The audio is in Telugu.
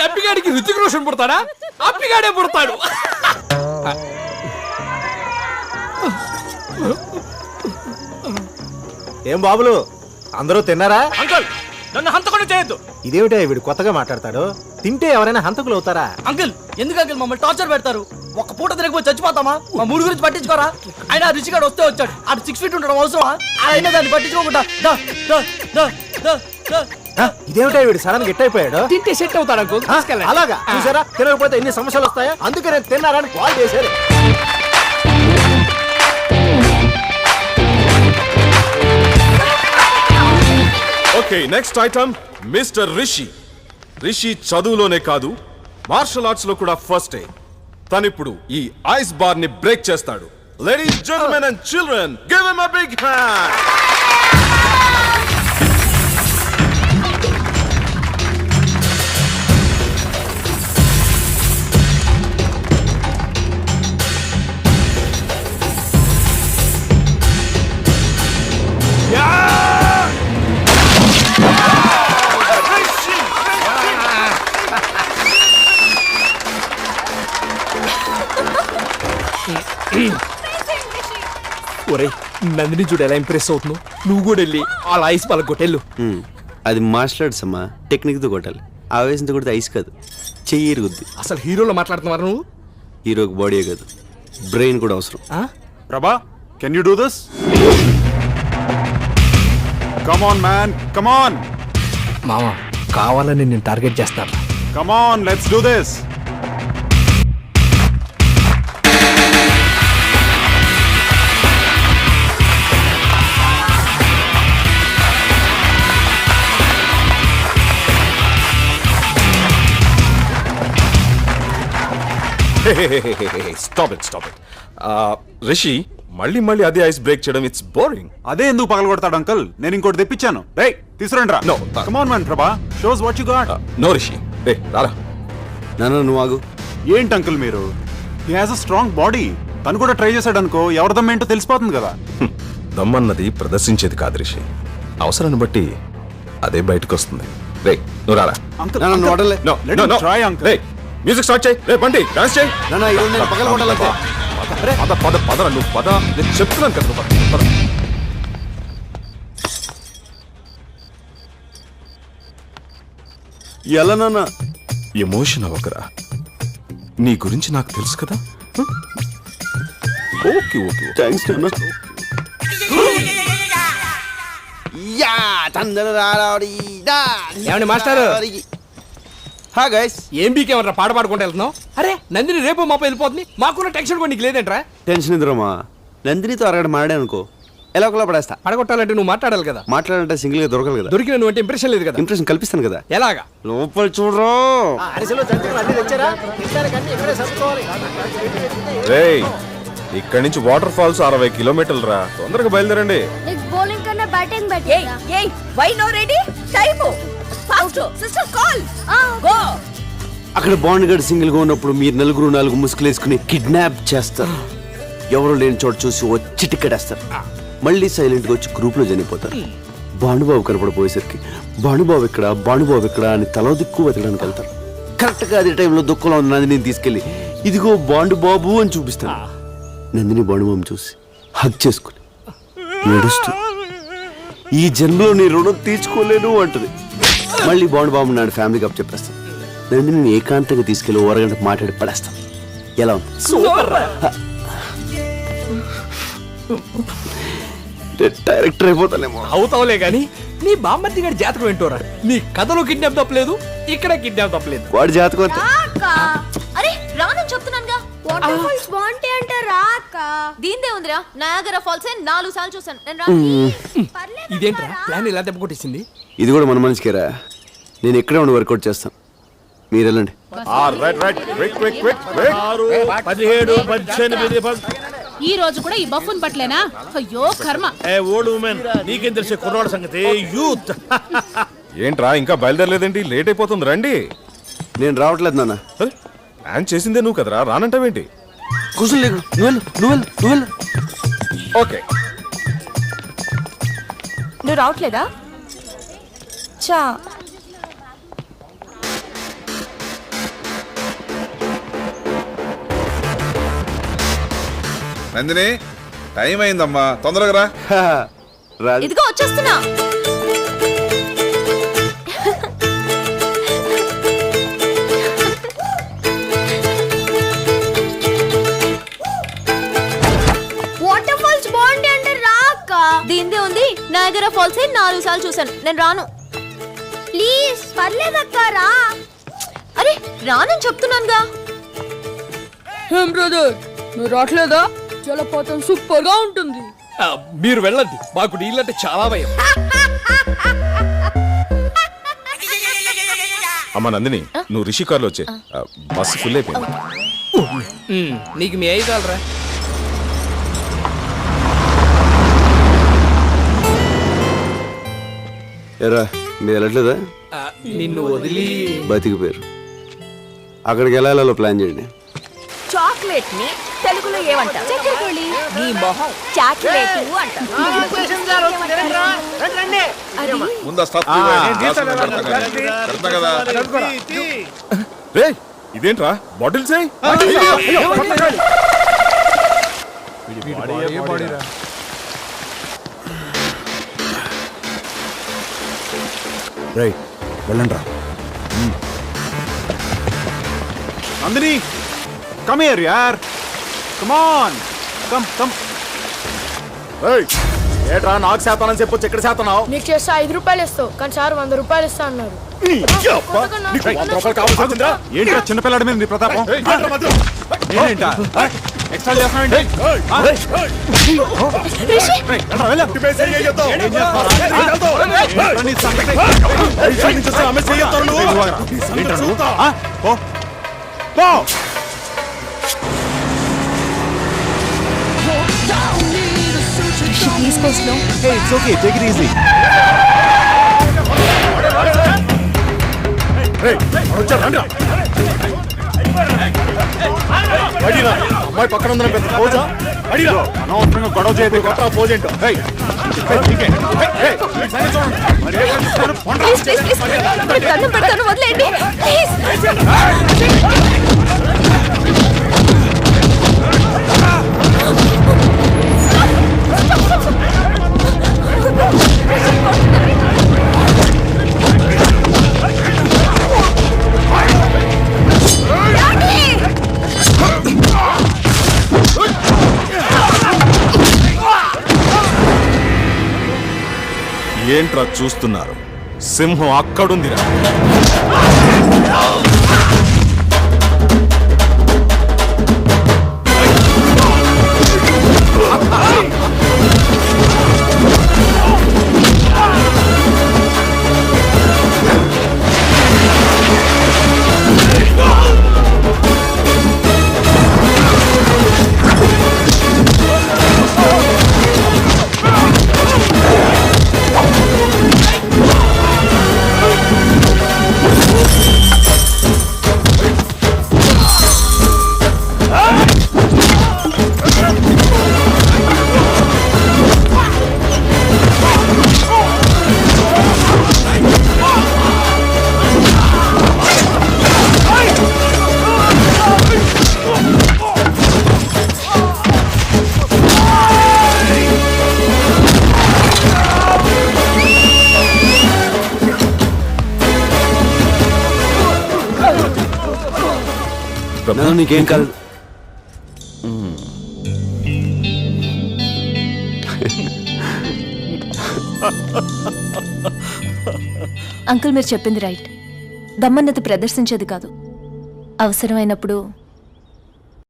అప్పిగాడికి రుచిక్ రోషన్ పుడతాడా? అప్పిగాడే పుడతాడు. ఏం బాబులు అందరూ తిన్నారా? అంకుల్ నన్ను హంతకుడు చేయొద్దు. ఇదేమిటా వీడు కొత్తగా మాట్లాడతాడు? తింటే ఎవరైనా హంతకులు అవుతారా? అంకుల్ ఎందుకు అంకుల్ మమ్మల్ని టార్చర్ పెడతారు? ఒక పూట తినకపోతే చచ్చిపోతామా? మా మూడు గురించి పట్టించుకోరా? ఆయన రుచిగాడు వస్తే వచ్చాడు. అటు 6 feet ఉండడం అవసరమా? ఆయన దాన్ని పట్టించుకోకుండా ఇదేమిటా వీడు సడన్ గెట్ అయిపోయాడు? తింటే సెట్ అవుతాడు అంకుల్. అలాగా చూసారా? తినకపోతే ఎన్ని సమస్యలు వస్తాయా? అందుకే నేను తిన్నారని కాల్ చేశారు. Okay, next item mister Rishi. Rishi చదువులోనే కాదు మార్షల్ ఆర్ట్స్ లో కూడా ఫస్ట్. తనిప్పుడు ఈ ఐస్ బార్ ని బ్రేక్ చేస్తాడు. Ladies, gentlemen and children, give him a big hand. ఒరే నందిని చూడు ఎలా ఇంప్రెస్ అవుతున్నావు. నువ్వు కూడా వెళ్ళి వాళ్ళ ఐస్ వాళ్ళ కొట్టెళ్ళు. అది మార్షల్ ఆర్ట్స్ అమ్మా, టెక్నిక్తో కొట్టాలి. ఆవేశంతో కొడితే ఐస్ కాదు, చెయ్యి ఇరుగుద్ది. అసలు హీరోలో మాట్లాడుతున్నారు నువ్వు. హీరోకి బాడీ కాదు, బ్రెయిన్ కూడా అవసరం. ప్రభా, can you do this? Come on man, come on. మామ కావాలని నేను టార్గెట్ చేస్తాను. Come on, let's do this. Stop it. Rishi, మళ్ళీ అదే ఐస్ బ్రేక్ చేయడం ఇట్స్ బోరింగ్. అదే ఎందుకు పగలగొడతాడు అంకుల్? నేను ఇంకోటి తెప్పించాను. రేయ్ తీసుకురండి రా. No. Come on man Prabha, shows what you got. No Rishi, రారా. నాన్న నువ్వు ఆగు. ఏంటి అంకుల్ మీరు? He has a strong body. తను కూడా ట్రై చేశాడు అనుకో, ఎవరి దమ్ ఏంటో తెలిసిపోతుంది కదా. దమ్మన్నది ప్రదర్శించేది కాదు రిషి, అవసరాన్ని బట్టి అదే బయటకు వస్తుంది. రే నువ్వు రారా. అంకుల్ నాన్న నువ్వు వదలలే. Try uncle. మ్యూజిక్ స్టార్ట్ చేయి. రే బండి డాన్స్ చేయి. నాన్న ఈరోజు నేను పగల కొట్టాలంటే పద నువ్వు పద. నేను చెప్తున్నాను కదా పద. ఎలా నాన్న? ఎమోషన్ అవ్వకరా, నీ గురించి నాకు తెలుసు కదా. ఓకే థ్యాంక్స్ నాన్న. ఏమండి మాస్టర్? హా గైస్. ఏం బీకేమన్నా పాట పాడుకుంటూ వెళ్తున్నావు? అరే నందిని రేపు మాప వెళ్ళిపోతుంది. మాకున్న టెన్షన్ కూడా నీకు లేదేంట్రా? టెన్షన్ ఇద్దరమ్మా. నందినితో అరగడ మాడే అనుకో, ఎలా ఒకలా పడేస్తా. పడగొట్టాలంటే నువ్వు మాట్లాడాలి కదా. మాట్లాడాలంటే సింగిల్ గా దొరకదు కదా. దొరికిన నువ్వు అంటే ఇంప్రెషన్ లేదు కదా. ఇంప్రెషన్ కల్పిస్తాను కదా. ఎలాగా? లోపల చూడరు. అరిసెలు జంతువులు అన్ని తెచ్చారా? తినడానికి అన్ని ఇక్కడే సర్దుకోవాలి. రే ఇక్కడి నుంచి వాటర్ ఫాల్స్ 60 కిలోమీటర్లు రా. తొందరగా బయలుదేరండి. నెక్స్ట్ బౌలింగ్ కన్నా batting better. Why no ready? Time fast sister call go. అక్కడ బాండ్ గడ్ సింగిల్ గా ఉన్నప్పుడు మీరు నలుగురు 4 ముసుగులు వేసుకుని కిడ్నాప్ చేస్తారు. ఎవరు లేని చోట చూసి వచ్చి టికెటేస్తారు. మళ్ళీ సైలెంట్ గా వచ్చి గ్రూప్ లో చనిపోతారు. భానుబాబు కనపడిపోయేసరికి భానుబాబు ఎక్కడ అని తల దిక్కు వెతకడానికి వెళ్తారు. కరెక్ట్ గా అదే టైంలో దుఃఖంలో ఉన్న నందిని తీసుకెళ్లి ఇదిగో బాండుబాబు అని చూపిస్తాను. నందిని బాండుబాబు చూసి హగ్ చేసుకుని ఏడుస్తూ ఈ జన్మలో నీ రుణం తీర్చుకోలేను అంటది. మళ్ళీ బాండుబాబు నాడు ఫ్యామిలీకి అప్ చెప్పేస్తాను. నందిని ఏకాంతంగా తీసుకెళ్లి ఓరగంట మాట్లాడి పడేస్తాం. ఎలా ఉంది? డైరెక్టర్ అయిపోతానేమో. అవుతావులే గానీ నీ బామ్మర్ది గారి జాతకం ఏంటోరా. నీ కథలో కిడ్నాప్ తప్పలేదు, ఇక్కడ కిడ్నాప్ తప్పలేదు. వాడి జాతకం అంతే. అరే రానని చెప్తున్నానుగా. వాటర్ ఫాల్స్ బాగుంటాయి అంటే రాక. దీందే ఉందిరా, నయాగరా ఫాల్స్ 4 సార్లు చూసాను నేను. రాను. ఇదేంట్రా ప్లాన్ ఇలా దెబ్బ కొట్టేసింది? ఇది కూడా మన మనిషికేరా. నేను ఎక్కడే ఉండి వర్కౌట్ చేస్తాను, మీరు వెళ్ళండి. ఈ రోజు కూడా ఈ బఫూన్ పట్లేనా? అయ్యో కర్మ. నీకేం తెలిసే కుర్రాడు సంగతి. యూత్ ఏంట్రా ఇంకా బయలుదేరలేదేంటి? లేట్ అయిపోతుంది, రండి. నేను రావట్లేదు నాన్న. ప్లాన్ చేసిందే నువ్వు కదరా, రానంటావేంటి? కూర్చొని లేకు. నువ్వు ఓకే, నువ్వు రావట్లేదా? చా నందిని టైం అయిందమ్మా, తొందరగా రా. రాజు ఇదిగో వచ్చేస్తున్నా. వాటర్ ఫాల్స్ బాగుంటాయి అంటారు రా అక్క. దీందే ఉంది. నయాగరా ఫాల్స్ 4 సార్లు చూసాను. నేను రాను. ప్లీజ్ పర్లేదక్క రా. అరే రానని చెప్తున్నానుగా. ఏం బ్రదర్ నువ్వు రావట్లేదా? జలపాతం సూపర్ గా ఉంటుంది. మీరు వెళ్ళండి, మాకు నీళ్ళంటే చాలా భయం. అమ్మా నందిని, నువ్వు రిషి కార్లో వచ్చే, బస్సు ఫుల్ అయిపోయింది. నీకు మీ అయ్యి కాలరా? ఎరా మీరు వెళ్ళట్లేదా? నిన్ను వదిలి బతికిపోయారు. అక్కడికి వెళ్ళాలో ప్లాన్ చేయండి. చాక్లెట్ ని తెలుగులో ఏమంటారు? చక్కెరకోళి. నీ మొహం చాక్లెట్ అంటారు. ముందు ఆ stuff ఇవ్వండి. పెడతా కదా. రేయ్, ఇదేంట్రా బాటిల్స్? రైట్ వెళ్ళండి రా. నందిని కమ్ హియర్ యార్, కమ్ ఆన్, కమ్ కమ్. ఏట్రా నాకు శాతానని చెప్పొచ్చు, ఎక్కడ శాతనావు? నీకు చేస్తే 5 రూపాయలు ఇస్తావు కానీ సార్ 100 రూపాయలు ఇస్తా అన్నారు. ఏంట్రా చిన్నపిల్లాడి మీద నీ ప్రతాపం? నేనేంటా ఎక్స్ట్రా చేస్తున్నావేంటి? రేయ్, వెళ్ళరా, వెళ్ళు. ఏం చేస్తున్నావురా? ఏంట్రా నీ సంగతి? ఏంట్రా నువ్వు? పో పో. తీసుకొస్తున్నాం. Hey, it's okay. Take it easy. అమ్మాయి పక్కన ఉందని పెద్ద పోజా? అనవసరంగా గొడవ చేయదు. పోజేంటో ప్లీజ్ ప్లీజ్ ప్లీజ్ దండం పెడతాను, వదిలేయండి ప్లీజ్. ఏంట్రా చూస్తున్నారు? సింహం అక్కడుందిరా. నన్ను నీకేం కాదు. అంకుల్ మీరు చెప్పింది రైట్. దమ్మన్నది ప్రదర్శించేది కాదు, అవసరమైనప్పుడు